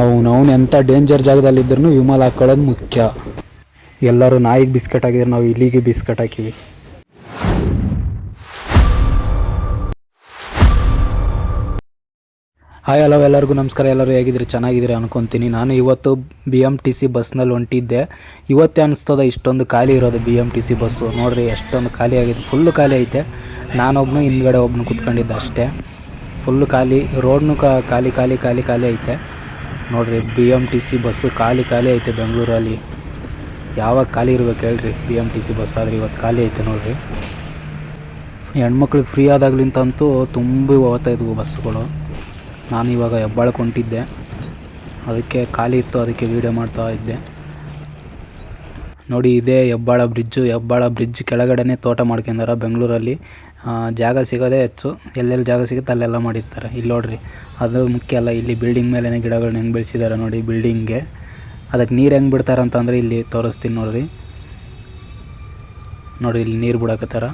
ಅವನು ಎಂಥ ಡೇಂಜರ್ ಜಾಗದಲ್ಲಿದ್ದರೂ ವಿಮಲ್ ಹಾಕ್ಕೊಳ್ಳೋದು ಮುಖ್ಯ. ಎಲ್ಲರೂ ನಾಯಿಗೆ ಬಿಸ್ಕೆಟ್ ಹಾಕಿದ್ರೆ ನಾವು ಇಲಿಗೆ ಬಿಸ್ಕೆಟ್ ಹಾಕಿವಿ. ಹಾಯ್ ಹಲೋ ಎಲ್ಲರಿಗೂ ನಮಸ್ಕಾರ. ಎಲ್ಲರೂ ಹೇಗಿದ್ರೆ ಚೆನ್ನಾಗಿದ್ದೀರಿ ಅನ್ಕೊತೀನಿ. ನಾನು ಇವತ್ತು BMTC ಬಸ್ನಲ್ಲಿ ಹೊಂಟಿದ್ದೆ. ಇವತ್ತೇ ಅನಿಸ್ತದ ಇಷ್ಟೊಂದು ಖಾಲಿ ಇರೋದು BMTC ಬಸ್ಸು. ನೋಡಿರಿ ಎಷ್ಟೊಂದು ಖಾಲಿ ಆಗಿದೆ, ಫುಲ್ಲು ಖಾಲಿ ಐತೆ. ನಾನೊಬ್ಬನು ಹಿಂದ್ಗಡೆ ಒಬ್ಬನು ಕೂತ್ಕೊಂಡಿದ್ದೆ ಅಷ್ಟೇ. ಫುಲ್ಲು ಖಾಲಿ, ರೋಡ್ನು ಖಾಲಿ ಖಾಲಿ ಖಾಲಿ ಖಾಲಿ ಐತೆ. ನೋಡಿರಿ BMTC ಬಸ್ಸು ಖಾಲಿ ಖಾಲಿ ಐತೆ ಬೆಂಗಳೂರಲ್ಲಿ. ಯಾವಾಗ ಖಾಲಿ ಇರ್ಬೇಕು ಹೇಳ್ರಿ BMTC ಬಸ್, ಆದರೆ ಇವತ್ತು ಖಾಲಿ ಐತೆ ನೋಡಿರಿ. ಹೆಣ್ಮಕ್ಳಿಗೆ ಫ್ರೀ ಆದಾಗ್ಲಿಂತಂತೂ ತುಂಬಿ ಹೋಗ್ತಾ ಇದ್ವು ಬಸ್ಸುಗಳು. ನಾನು ಇವಾಗ ಹೆಬ್ಬಾಳಕ್ಕೆ ಹೊಂಟಿದ್ದೆ, ಅದಕ್ಕೆ ಖಾಲಿ ಇತ್ತು, ಅದಕ್ಕೆ ವೀಡಿಯೋ ಮಾಡ್ತಾ ಇದ್ದೆ. ನೋಡಿ ಇದೇ ಹೆಬ್ಬಾಳ ಬ್ರಿಡ್ಜು. ಹೆಬ್ಬಾಳ ಬ್ರಿಡ್ಜ್ ಕೆಳಗಡೆನೇ ತೋಟ ಮಾಡ್ಕೊಂಡಾರ ಬೆಂಗಳೂರಲ್ಲಿ. ಜಾಗ ಸಿಗೋದೇ ಹೆಚ್ಚು, ಎಲ್ಲೆಲ್ಲಿ ಜಾಗ ಸಿಗುತ್ತೆ ಅಲ್ಲೆಲ್ಲ ಮಾಡಿರ್ತಾರೆ. ಇಲ್ಲಿ ನೋಡಿರಿ, ಅದು ಮುಖ್ಯ ಅಲ್ಲ, ಇಲ್ಲಿ ಬಿಲ್ಡಿಂಗ್ ಮೇಲೇ ಗಿಡಗಳನ್ನ ಹೆಂಗೆ ಬೆಳೆಸಿದ್ದಾರೆ ನೋಡಿ ಬಿಲ್ಡಿಂಗ್ಗೆ. ಅದಕ್ಕೆ ನೀರು ಹೆಂಗೆ ಬಿಡ್ತಾರಂತಂದರೆ ಇಲ್ಲಿ ತೋರಿಸ್ತೀನಿ ನೋಡಿರಿ. ಇಲ್ಲಿ ನೀರು ಬಿಡಕತ್ತಾರ.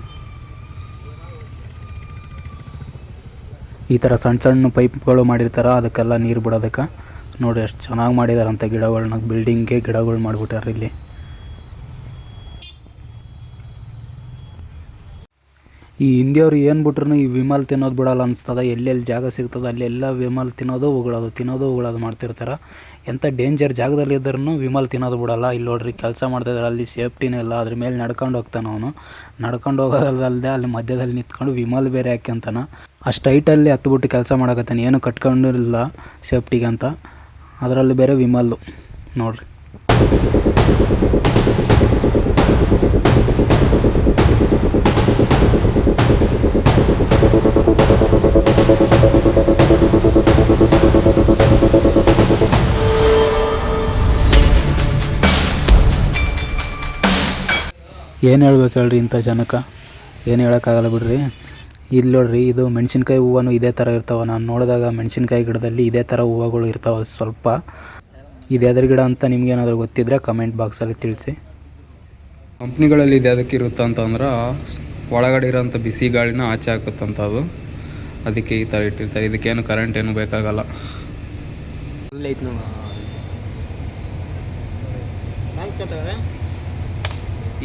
ಈ ಥರ ಸಣ್ಣ ಸಣ್ಣ ಪೈಪ್ಗಳು ಮಾಡಿರ್ತಾರೆ, ಅದಕ್ಕೆಲ್ಲ ನೀರು ಬಿಡೋದಕ್ಕೆ. ನೋಡಿ ಎಷ್ಟು ಚೆನ್ನಾಗಿ ಮಾಡಿದಾರಂಥ ಗಿಡಗಳನ್ನ, ಬಿಲ್ಡಿಂಗ್ಗೆ ಗಿಡಗಳು ಮಾಡಿಬಿಟ್ಟಾರೆ ಇಲ್ಲಿ. ಈ ಹಿಂದಿಯವ್ರು ಏನು ಬಿಟ್ರು ಈ ವಿಮಲ್ ತಿನ್ನೋದು ಬಿಡೋಲ್ಲ ಅನಿಸ್ತದೆ. ಎಲ್ಲೆಲ್ಲಿ ಜಾಗ ಸಿಗ್ತದೆ ಅಲ್ಲೆಲ್ಲ ವಿಮಲ್ ತಿನ್ನೋದು ಉಗುಳೋದು ಮಾಡ್ತಿರ್ತಾರೆ. ಎಂಥ ಡೇಂಜರ್ ಜಾಗದಲ್ಲಿದ್ದರೂ ವಿಮಲ್ ತಿನ್ನೋದು ಬಿಡೋಲ್ಲ. ಇಲ್ಲಿ ನೋಡ್ರಿ ಕೆಲಸ ಮಾಡ್ತಾಯಿದ್ದಾರೆ, ಅಲ್ಲಿ ಸೇಫ್ಟಿನೇ ಇಲ್ಲ. ಅದ್ರ ಮೇಲೆ ನಡ್ಕೊಂಡು ಹೋಗ್ತಾನೆ ಅವನು. ನಡ್ಕೊಂಡು ಹೋಗೋದಲ್ಲದೆ ಅಲ್ಲಿ ಮಧ್ಯದಲ್ಲಿ ನಿಂತ್ಕೊಂಡು ವಿಮಲ್ ಬೇರೆ ಹಾಕ್ಯಂತಾನೆ. ಅಷ್ಟು ಹೈಟಲ್ಲಿ ಹತ್ಬಿಟ್ಟು ಕೆಲಸ ಮಾಡಕತ್ತಾನೆ, ಏನು ಕಟ್ಕೊಂಡಿರಲಿಲ್ಲ ಸೇಫ್ಟಿಗೆ ಅಂತ. ಅದರಲ್ಲಿ ಬೇರೆ ವಿಮಲ್ಲು ನೋಡ್ರಿ. ಏನು ಹೇಳ್ಬೇಕು ಹೇಳ್ರಿ ಇಂಥ ಜನಕ್ಕೆ, ಏನು ಹೇಳೋಕ್ಕಾಗಲ್ಲ ಬಿಡ್ರಿ. ಇಲ್ಲಿ ನೋಡ್ರಿ, ಇದು ಮೆಣಸಿನ್ಕಾಯಿ ಹೂವು ಇದೇ ಥರ ಇರ್ತಾವೆ. ನಾನು ನೋಡಿದಾಗ ಮೆಣಸಿನ್ಕಾಯಿ ಗಿಡದಲ್ಲಿ ಇದೇ ಥರ ಹೂವುಗಳು ಇರ್ತಾವೆ ಸ್ವಲ್ಪ. ಇದು ಎದ್ರ ಗಿಡ ಅಂತ ನಿಮ್ಗೇನಾದರೂ ಗೊತ್ತಿದ್ದರೆ ಕಮೆಂಟ್ ಬಾಕ್ಸಲ್ಲಿ ತಿಳಿಸಿ. ಕಂಪ್ನಿಗಳಲ್ಲಿ ಇದು ಅದಕ್ಕೆ ಇರುತ್ತೆ ಅಂತಂದ್ರೆ ಒಳಗಡೆ ಇರೋಂಥ ಬಿಸಿ ಗಾಳಿನ ಆಚೆ ಹಾಕುತ್ತಂತ ಅದು, ಅದಕ್ಕೆ ಈ ಥರ ಇಟ್ಟಿರ್ತಾರೆ. ಇದಕ್ಕೇನು ಕರೆಂಟ್ ಏನು ಬೇಕಾಗಲ್ಲ.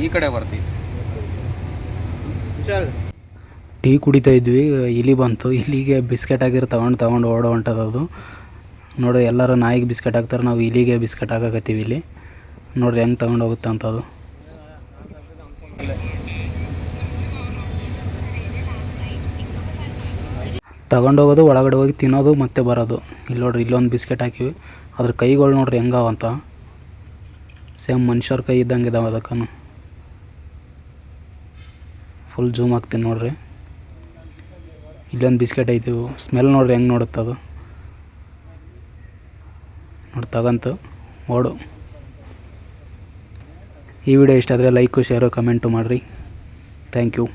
ಈ ಕಡೆ ಬರ್ತೀವಿ. ಟೀ ಕುಡಿತಾ ಇದ್ವಿ, ಇಲಿ ಬಂತು. ಇಲಿಗೆ ಬಿಸ್ಕೆಟ್ ಹಾಕಿದ್ರೆ ತಗೊಂಡು ಓಡೋ ಹೊಂಟದದು. ನೋಡ್ರಿ, ಎಲ್ಲರೂ ನಾಯಿಗೆ ಬಿಸ್ಕೆಟ್ ಹಾಕ್ತಾರೆ, ನಾವು ಇಲಿಗೆ ಬಿಸ್ಕೆಟ್ ಹಾಕಕತ್ತೀವಿ ಇಲ್ಲಿ. ನೋಡ್ರಿ ಹೆಂಗೆ ತಗೊಂಡು ಹೋಗುತ್ತೆ ಅಂತದು. ತಗೊಂಡೋಗೋದು, ಒಳಗಡೆ ಹೋಗಿ ತಿನ್ನೋದು, ಮತ್ತೆ ಬರೋದು. ಇಲ್ಲಿ ನೋಡ್ರಿ, ಇಲ್ಲೊಂದು ಬಿಸ್ಕೆಟ್ ಹಾಕಿವಿ. ಅದ್ರ ಕೈಗಳು ನೋಡ್ರಿ ಹೆಂಗಾವಂತ, ಸೇಮ್ ಮನುಷ್ಯರ ಕೈ ಇದ್ದಂಗೆ ಇದಾವೆ ಅದಕ್ಕೂ. ಫುಲ್ ಜೂಮ್ ಹಾಕ್ತೀನಿ ನೋಡ್ರಿ. ಇಲ್ಲೊಂದು ಬಿಸ್ಕೆಟ್ ಐತಿ, ಸ್ಮೆಲ್ ನೋಡ್ರಿ ಹೆಂಗೆ ನೋಡುತ್ತದು. ನೋಡಿ ತಗಂತು ಓಡು. ಈ ವಿಡಿಯೋ ಇಷ್ಟ ಆದರೆ ಲೈಕು ಶೇರು ಕಮೆಂಟು ಮಾಡಿರಿ. Thank you.